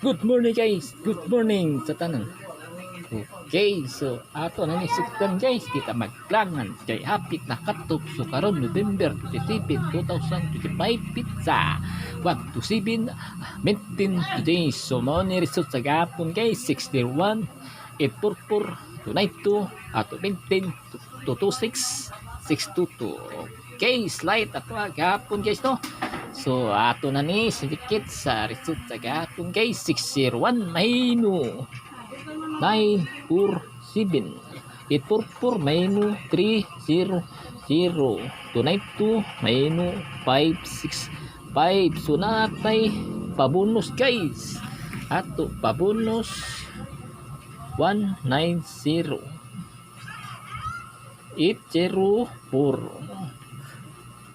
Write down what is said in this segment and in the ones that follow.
Good morning guys. Good morning sa tanan. Okay, so ato na ni sukdan guys, kita magplangan kay hapit na katok so karon November 27, 2025 pizza 1 to 7 maintain today. So mo ni result sa gapon guys 61 844 292 ato 20 226 622. Okay, slide ato gapon guys no. So ato na ni sedikit sa result sa gapon guys 601 mahino 947 844 mahino 300 292 mahino 565. So natay pabonus guys ato pabonus 190 804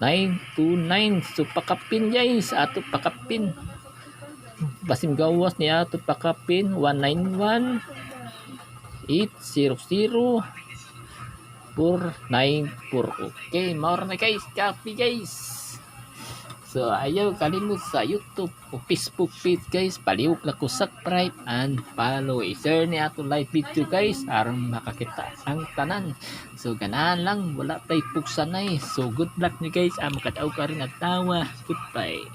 929. So pakapin guys ato pakapin basim gawas niya ato pakapin 191 800 494. Okay, more na guys, copy guys. So ayaw kalimut sa YouTube o Facebook page guys, paliwag na ko subscribe and follow. I-share ni ato live video guys aron makakita ang tanan. So ganahan lang, wala tay pugsanay. So good luck ni guys, makadaw ka rin at tawa. Goodbye.